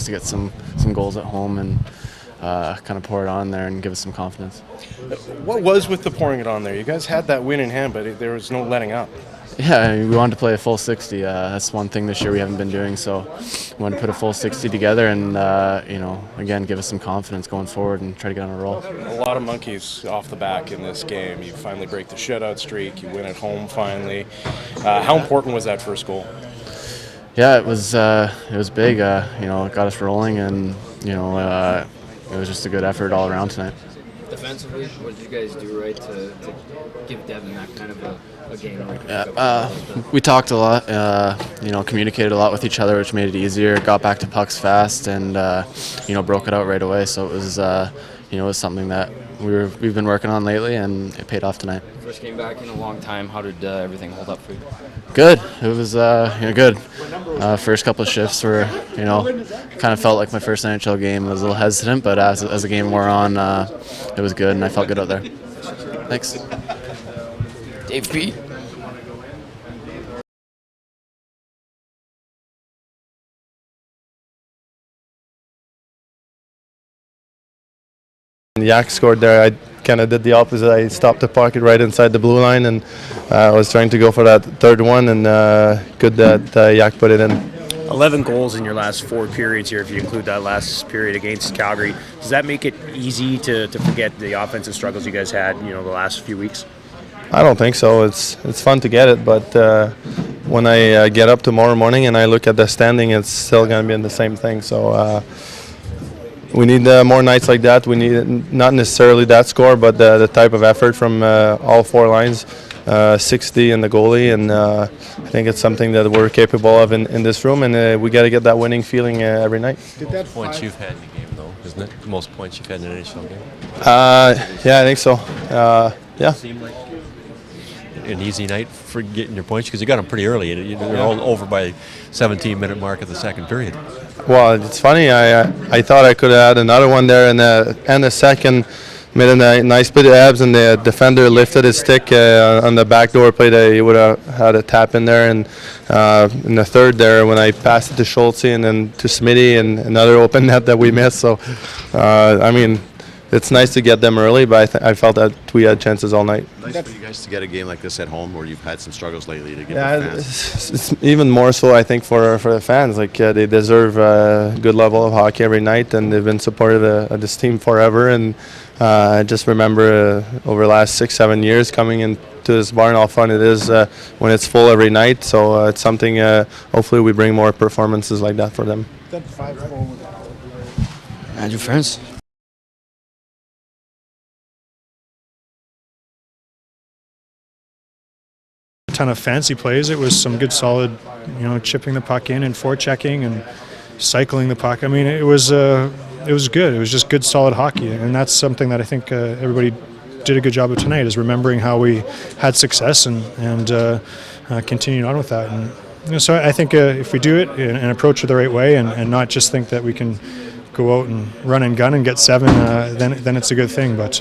to get some goals at home and kind of pour it on there and give us some confidence. What was with the pouring it on there? You guys had that win in hand, but there was no letting up. Yeah, I mean, we wanted to play a full 60. That's one thing this year we haven't been doing. So we wanted to put a full 60 together and, again, give us some confidence going forward and try to get on a roll. A lot of monkeys off the back in this game. You finally break the shutout streak. You win at home finally. How important was that first goal? Yeah, it was big. It got us rolling, and it was just a good effort all around tonight. Defensively, what did you guys do right to give Devin that kind of a game? We talked a lot, communicated a lot with each other, which made it easier. Got back to pucks fast, and broke it out right away. So it was, it was something that we've been working on lately, and it paid off tonight. First game back in a long time. How did everything hold up for you? Good. It was good. First couple of shifts were, kind of felt like my first NHL game. I was a little hesitant, but as the game wore on, it was good, and I felt good out there. Thanks. Dave P. Yak scored there. I kind of did the opposite. I stopped the pocket right inside the blue line, and I was trying to go for that third one, and good that Yak put it in. 11 goals in your last 4 periods here, if you include that last period against Calgary. Does that make it easy to forget the offensive struggles you guys had, the last few weeks? I don't think so. It's fun to get it, but when I get up tomorrow morning and I look at the standing, it's still going to be in the same thing. So we need more nights like that. We need not necessarily that score, but the type of effort from all 4 lines. 60 in the goalie, and I think it's something that we're capable of in this room, and we got to get that winning feeling every night. Points you've had in the game, though, isn't it? The most points you've had in an NHL game. Yeah, I think so. Yeah. Seemed like an easy night for getting your points because you got them pretty early. They're all over by 17-minute mark of the second period. Well, it's funny. I thought I could have had another one there in the end of second. Made a nice bit of abs, and the defender lifted his stick on the backdoor play. He would have had a tap in there, and in the third there, when I passed it to Schultze and then to Smitty, and another open net that we missed. So, it's nice to get them early, but I felt that we had chances all night. Nice for you guys to get a game like this at home, where you've had some struggles lately to get the fans. It's even more so, I think, for the fans. Like they deserve a good level of hockey every night, and they've been supportive of this team forever. And I just remember over the last 6-7 years coming into this barn, how fun it is when it's full every night. So it's something. Hopefully, we bring more performances like that for them. Andrew Friends. Ton of fancy plays. It was some good solid, chipping the puck in and forechecking and cycling the puck. I mean, it was good. It was just good solid hockey, and that's something that I think everybody did a good job of tonight, is remembering how we had success and continuing on with that. And so I think if we do it and approach it the right way and not just think that we can go out and run and gun and get 7, then it's a good thing. But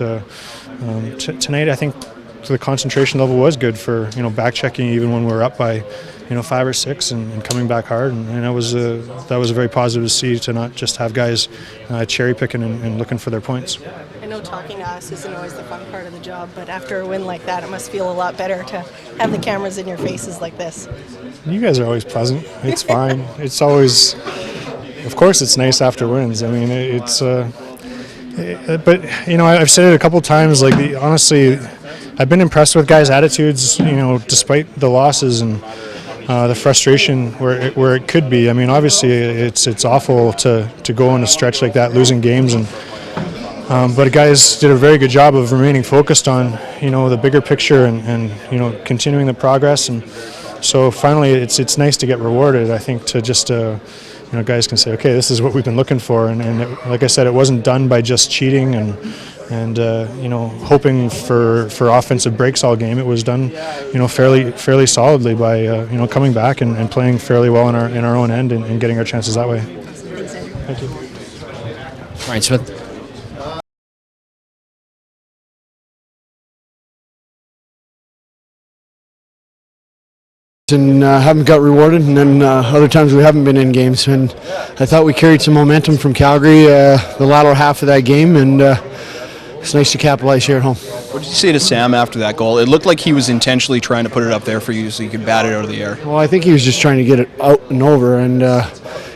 tonight, I think the concentration level was good for back checking even when we were up by 5 or 6 and coming back hard, and that was very positive to see, to not just have guys cherry picking and looking for their points. I know talking to us isn't always the fun part of the job, but after a win like that, it must feel a lot better to have the cameras in your faces like this. You guys are always pleasant. It's fine. It's always, of course, it's nice after wins. I mean, it's but I've said it a couple times. Like honestly, I've been impressed with guys' attitudes, despite the losses and the frustration where it could be. I mean, obviously, it's awful to go on a stretch like that, losing games, but guys did a very good job of remaining focused on the bigger picture and continuing the progress. And so finally, it's nice to get rewarded. I think to just guys can say, okay, this is what we've been looking for, and like I said, it wasn't done by just cheating and hoping for offensive breaks all game. It was done, fairly solidly by coming back and playing fairly well in our own end and getting our chances that way. Thank you. Ryan Smith. and haven't got rewarded, and then other times we haven't been in games. And I thought we carried some momentum from Calgary the latter half of that game, and it's nice to capitalize here at home. What did you say to Sam after that goal? It looked like he was intentionally trying to put it up there for you so you could bat it out of the air. Well, I think he was just trying to get it out and over, and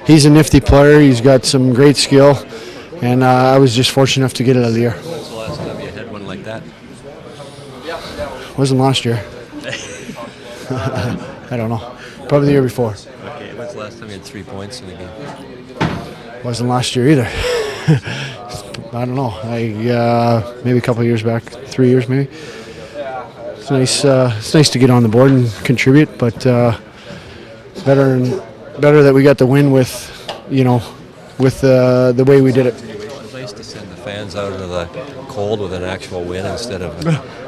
he's a nifty player. He's got some great skill, and I was just fortunate enough to get it out of the air. When's the last time you had one like that? Wasn't last year. I don't know. Probably the year before. Okay, when's the last time you had 3 points in a game? Wasn't last year either. I don't know. Maybe a couple of years back, 3 years maybe. It's nice. It's nice to get on the board and contribute, but better that we got the win with, with the way we did it. It's nice to send the fans out into the cold with an actual win instead of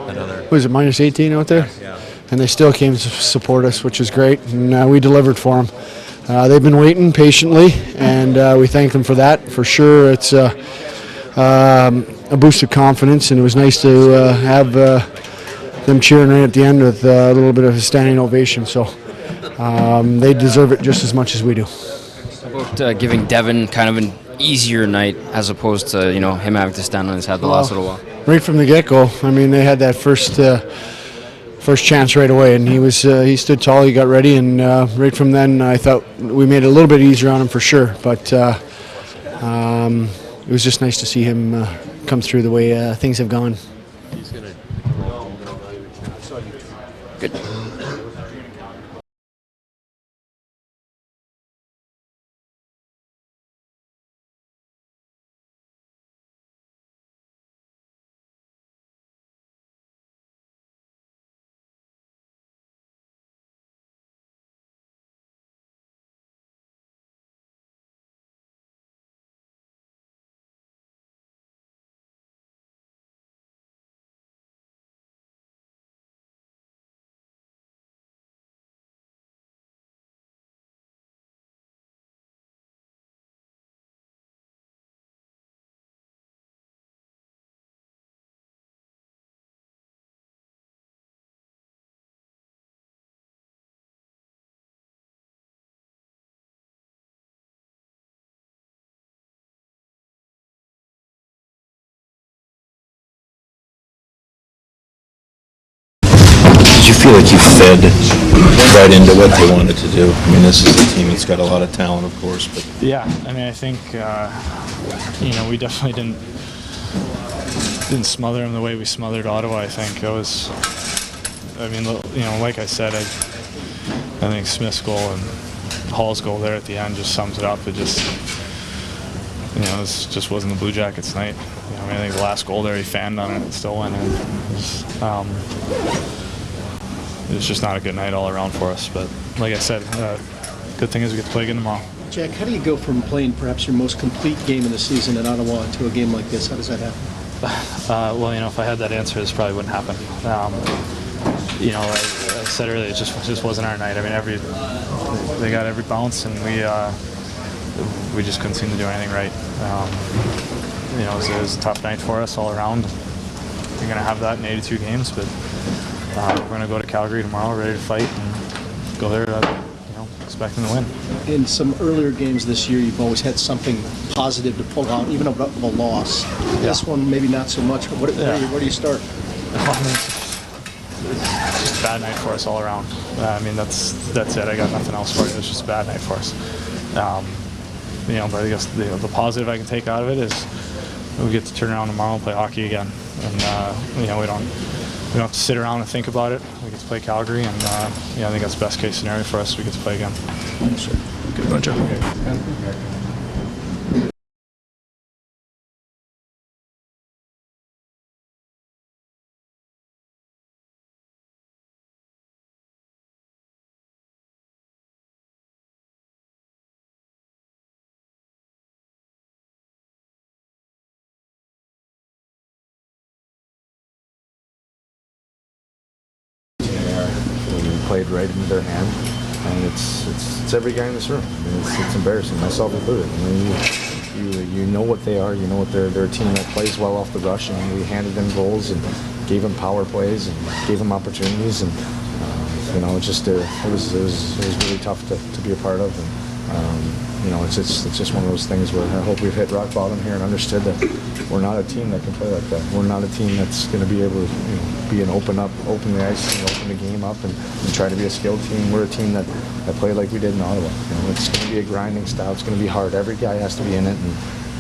another. Was it minus 18 out there? Yeah. And they still came to support us, which is great, and we delivered for them. They've been waiting patiently, and we thank them for that. For sure, it's a boost of confidence, and it was nice to have them cheering right at the end with a little bit of a standing ovation. So they deserve it just as much as we do. How about giving Devin kind of an easier night as opposed to him having to stand on his head the last little while? Right from the get-go, I mean, they had that first chance right away, and he stood tall, he got ready, and right from then I thought we made it a little bit easier on him for sure, but it was just nice to see him come through the way things have gone. Good. Did you feel like you fed right into what they wanted to do? I mean, this is a team that's got a lot of talent, of course, but Yeah, I mean, I think we definitely didn't smother them the way we smothered Ottawa. I think it was. I mean, like I said, I think Smith's goal and Hall's goal there at the end just sums it up. It just, this just wasn't the Blue Jackets' night. I think the last goal there, he fanned on it and still went in. It was just not a good night all around for us. But like I said, good thing is we get to play again tomorrow. Jack, how do you go from playing perhaps your most complete game of the season in Ottawa to a game like this? How does that happen? Well, if I had that answer, this probably wouldn't happen. I said earlier, it just wasn't our night. I mean, they got every bounce, and we just couldn't seem to do anything right. It was a tough night for us all around. You're going to have that in 82 games, but we're going to go to Calgary tomorrow, ready to fight, and go there, expecting to win. In some earlier games this year, you've always had something positive to pull out, even of a loss. Yeah. This one, maybe not so much. But where do you start? It's just a bad night for us all around. I mean, that's it. I got nothing else for it. It's just a bad night for us. But I guess the positive I can take out of it is we get to turn around tomorrow and play hockey again. And we don't have to sit around and think about it. We get to play Calgary, and I think that's the best case scenario for us. We get to play again. Good bunch of. Played right into their hand, and it's every guy in this room. I mean, it's embarrassing, myself included. I mean, you know what they are. You know what they're a team that plays well off the rush, and we handed them goals and gave them power plays and gave them opportunities, and you know, it was really tough to be a part of. And, you know, it's just one of those things where I hope we've hit rock bottom here and understood that we're not a team that can play like that. We're not a team that's going to be able to, you know, be an open the ice, and open the game up and try to be a skilled team. We're a team that play like we did in Ottawa. You know, it's going to be a grinding style. It's going to be hard. Every guy has to be in it. And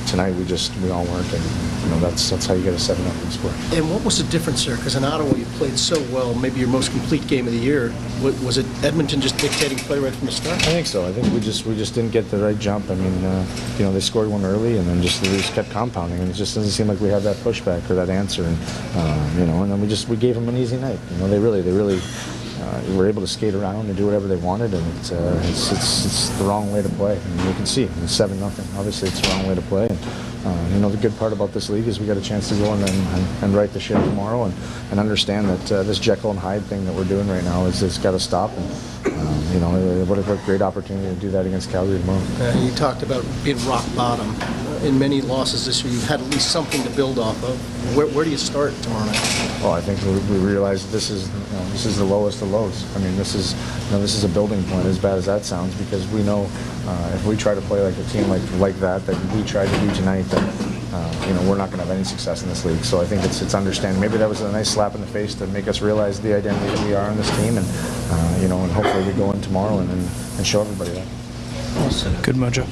tonight we all weren't, and you know that's how you get a 7-0 score. And what was the difference there? Because in Ottawa you played so well, maybe your most complete game of the year. Was it Edmonton just dictating play right from the start? I think so. I think we just didn't get the right jump. I mean, you know, they scored one early, and then they just kept compounding, and it just doesn't seem like we have that pushback or that answer. And you know, and then we gave them an easy night. You know, they really were able to skate around and do whatever they wanted, and it's the wrong way to play. I mean, you can see it's 7-0. Obviously, it's the wrong way to play. And, you know, the good part about this league is we got a chance to go and right the ship tomorrow and understand that this Jekyll and Hyde thing that we're doing right now it's got to stop. And you know, what a great opportunity to do that against Calgary tomorrow. You talked about being rock bottom. In many losses this year, you've had at least something to build off of. Where do you start tomorrow night? Well, I think we realize that this is the lowest of lows. I mean, this is a building point, as bad as that sounds, because we know if we try to play like a team like that we tried to do tonight, that you know, we're not going to have any success in this league. So I think it's understanding. Maybe that was a nice slap in the face to make us realize the identity that we are in this team, and you know, and hopefully we go in tomorrow and show everybody that. Good mojo.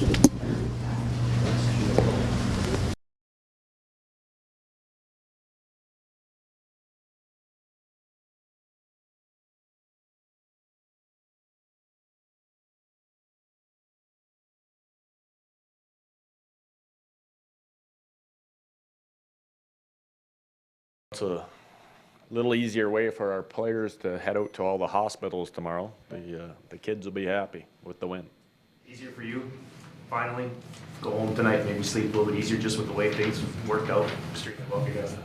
It's a little easier way for our players to head out to all the hospitals tomorrow. The kids will be happy with the win. Easier for you, finally, go home tonight, maybe sleep a little bit easier just with the way things worked out. Extremely well for you guys.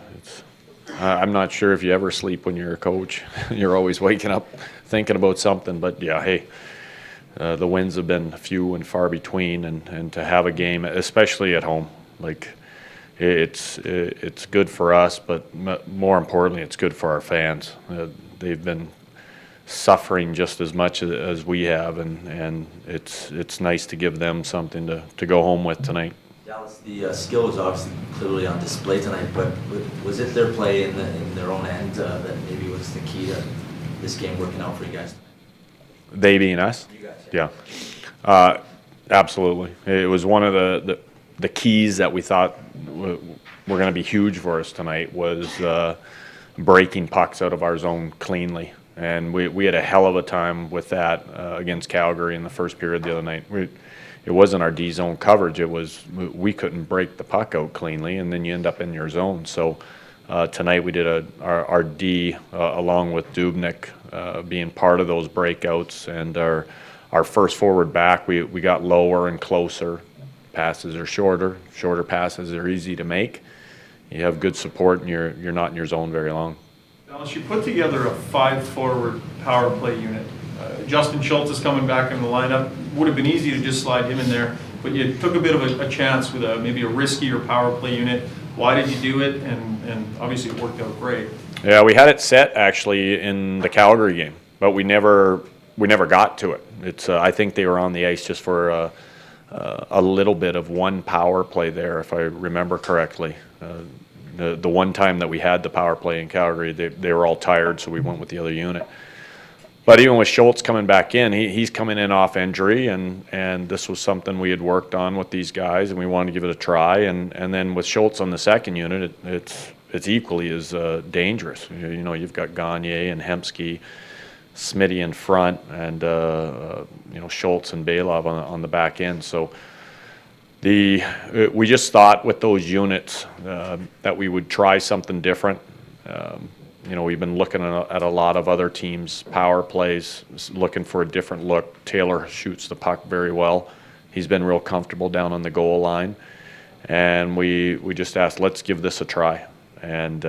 I'm not sure if you ever sleep when you're a coach. You're always waking up thinking about something, but yeah, hey, the wins have been few and far between, and to have a game, especially at home, like, it's good for us, but more importantly, it's good for our fans. They've been suffering just as much as we have, and it's nice to give them something to go home with tonight. Dallas, the skill was obviously clearly on display tonight, but was it their play in their own end that maybe was the key to this game working out for you guys? They being us? You guys. Yeah. Absolutely. It was one of the keys that we thought were going to be huge for us tonight was breaking pucks out of our zone cleanly. And we had a hell of a time with that against Calgary in the first period the other night. It wasn't our D-zone coverage. It was we couldn't break the puck out cleanly, and then you end up in your zone. So tonight we did our D along with Dubnyk being part of those breakouts, and our first forward back, we got lower and closer. Passes are shorter passes are easy to make. You have good support, and you're not in your zone very long. Dallas, you put together a 5-forward power play unit. Justin Schultz is coming back in the lineup. Would have been easy to just slide him in there, but you took a bit of a chance with maybe a riskier power play unit. Why did you do it? And obviously it worked out great. Yeah, we had it set actually in the Calgary game, but we never got to it. It's I think they were on the ice just for a little bit of one power play there, if I remember correctly. The one time that we had the power play in Calgary, they were all tired, so we went with the other unit. But even with Schultz coming back in, he's coming in off injury, and this was something we had worked on with these guys, and we wanted to give it a try. And then with Schultz on the second unit, it's equally as dangerous. You know, you've got Gagne and Hemsky, Smitty in front, and you know, Schultz and Belov on the back end. So we just thought with those units that we would try something different. You know, we've been looking at a lot of other teams' power plays, looking for a different look. Taylor shoots the puck very well. He's been real comfortable down on the goal line. And we just asked, let's give this a try. And,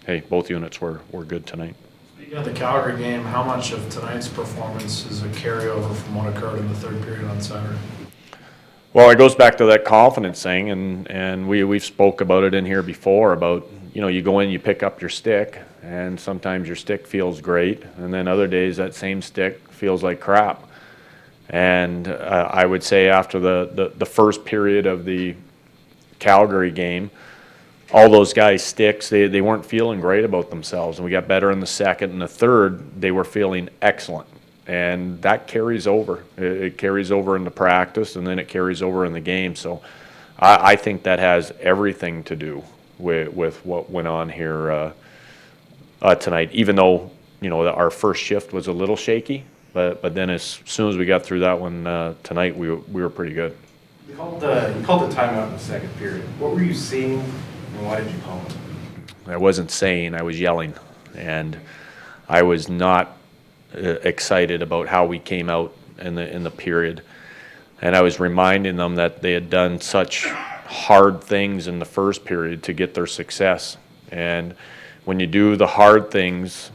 hey, both units were good tonight. Speaking of the Calgary game, how much of tonight's performance is a carryover from what occurred in the third period on Saturday? Well, it goes back to that confidence thing, and we've spoke about it in here before about, you know, you go in, you pick up your stick, and sometimes your stick feels great, and then other days that same stick feels like crap. And I would say after the first period of the Calgary game, all those guys' sticks, they weren't feeling great about themselves. And we got better in the second and the third. They were feeling excellent. And that carries over. It carries over into practice, and then it carries over in the game. So I think that has everything to do with what went on here tonight, even though, you know, our first shift was a little shaky. But then as soon as we got through that one tonight, we were pretty good. You called a timeout in the second period. What were you seeing, and why did you call it? I wasn't saying, I was yelling. And I was not excited about how we came out in the period. And I was reminding them that they had done such hard things in the first period to get their success. And when you do the hard things,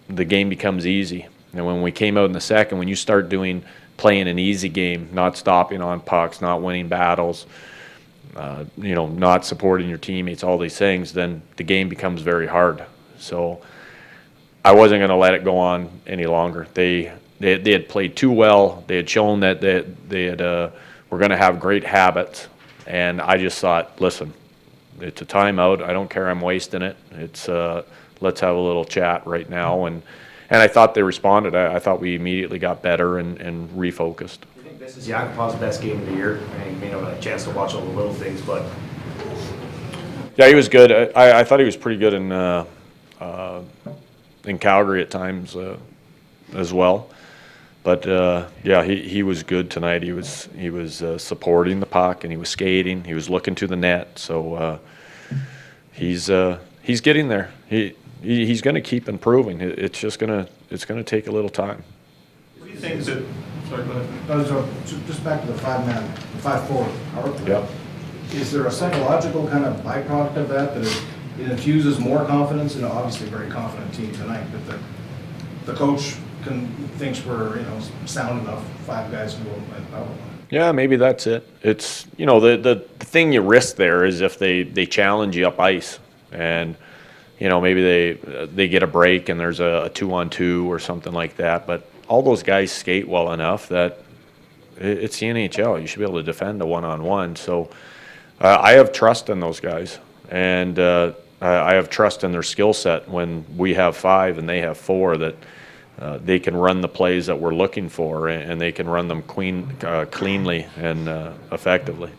the game becomes easy. And when we came out in the second, when you start playing an easy game, not stopping on pucks, not winning battles, you know, not supporting your teammates, all these things, then the game becomes very hard. So I wasn't going to let it go on any longer. They had played too well. They had shown that they had were going to have great habits, and I just thought, listen, it's a timeout. I don't care. I'm wasting it. It's let's have a little chat right now. And I thought they responded. I thought we immediately got better and refocused. Do you think this is Yakupov's best game of the year? I mean, you may not have a chance to watch all the little things, but yeah, he was good. I thought he was pretty good in Calgary at times as well. But yeah, he was good tonight. He was supporting the puck, and he was skating. He was looking to the net. So he's getting there. He's going to keep improving. It's just gonna take a little time. What do you think that? Sorry, go ahead. Just back to the 5-4 power play. Yep. Is there a psychological kind of byproduct of that it infuses more confidence in an obviously very confident team tonight, but the coach thinks we're sound enough, 5 guys can go and power play? Yeah, maybe that's it. It's, you know, the thing you risk there is if they challenge you up ice, and you know, maybe they get a break and there's a 2-on-2 or something like that. But all those guys skate well enough that it's the NHL. You should be able to defend a 1-on-1. So I have trust in those guys, and I have trust in their skill set when we have 5 and they have 4, that they can run the plays that we're looking for, and they can run them cleanly and effectively.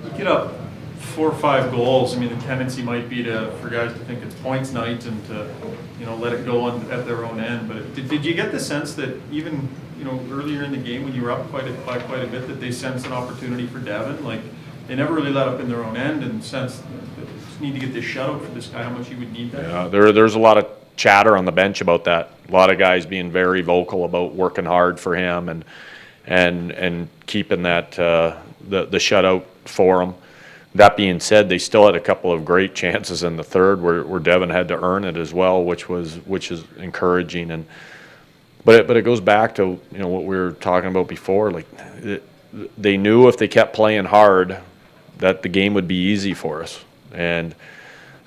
You get up 4 or 5 goals. I mean, the tendency might be for guys to think it's points night and to, you know, let it go at their own end. But did you get the sense that even, you know, earlier in the game when you were up by quite a bit, that they sensed an opportunity for Devon? Like, they never really let up in their own end and sensed that they just need to get this shutout for this guy, how much he would need that? Yeah, there's a lot of chatter on the bench about that. A lot of guys being very vocal about working hard for him and keeping that the shutout for him. That being said, they still had a couple of great chances in the third where Devon had to earn it as well, which is encouraging. But it goes back to, you know, what we were talking about before. Like, they knew if they kept playing hard that the game would be easy for us. And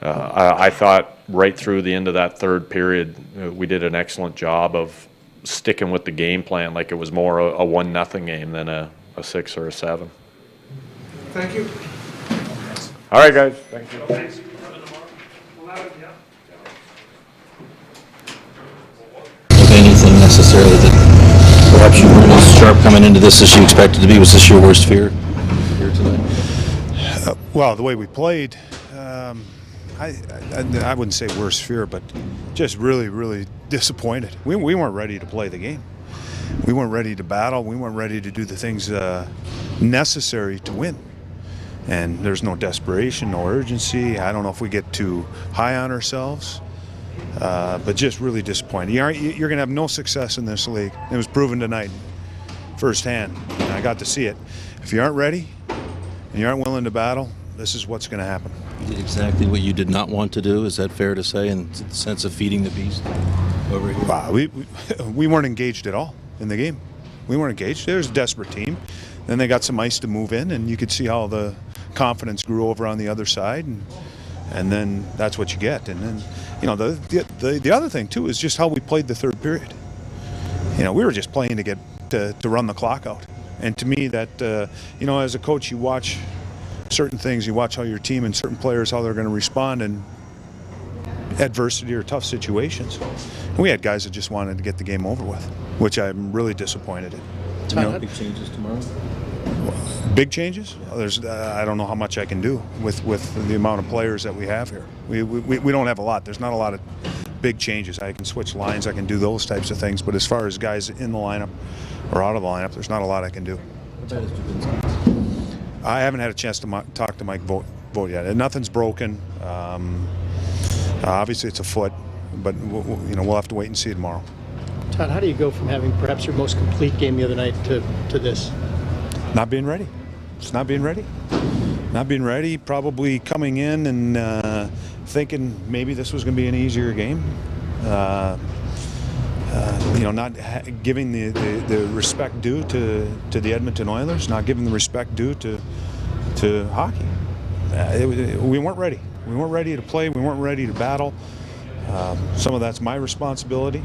I thought right through the end of that third period, we did an excellent job of sticking with the game plan, like it was more a 1-0 game than a 6 or a 7. Thank you. All right, guys. Thank you. Thanks. With anything necessarily that perhaps you weren't as sharp coming into this as you expected to be? Was this your worst fear here tonight? Well, the way we played, I wouldn't say worst fear, but just really, really disappointed. We weren't ready to play the game. We weren't ready to battle. We weren't ready to do the things necessary to win. And there's no desperation, no urgency. I don't know if we get too high on ourselves, but just really disappointed. You're going to have no success in this league. It was proven tonight, firsthand. And I got to see it. If you aren't ready and you aren't willing to battle, this is what's going to happen. You did exactly what you did not want to do. Is that fair to say, in the sense of feeding the beast over here? Wow, we weren't engaged at all in the game. We weren't engaged. There's a desperate team. Then they got some ice to move in, and you could see how the confidence grew over on the other side. And and then that's what you get. And then, you know, the other thing too is just how we played the third period. You know, we were just playing to get to run the clock out. And to me, that you know, as a coach, you watch certain things. You watch how your team and certain players, how they're going to respond in adversity or tough situations. And we had guys that just wanted to get the game over with, which I'm really disappointed in. You know, big changes tomorrow. Big changes? There's I don't know how much I can do with the amount of players that we have here. We don't have a lot. There's not a lot of big changes. I can switch lines. I can do those types of things. But as far as guys in the lineup or out of the lineup, there's not a lot I can do. I haven't had a chance to talk to Mike Vogt yet. Nothing's broken. Obviously, it's a foot, but you know, we'll have to wait and see tomorrow. Todd, how do you go from having perhaps your most complete game the other night to this? Not being ready. Just not being ready. Not being ready. Probably coming in and thinking maybe this was going to be an easier game. You know, not giving the respect due to the Edmonton Oilers, not giving the respect due to hockey. We weren't ready. We weren't ready to play. We weren't ready to battle. Some of that's my responsibility.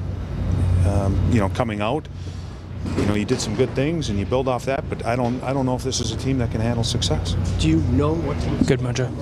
You know, coming out, you know, you did some good things and you build off that. But I don't know if this is a team that can handle success. Do you know what team? Good, Mojo.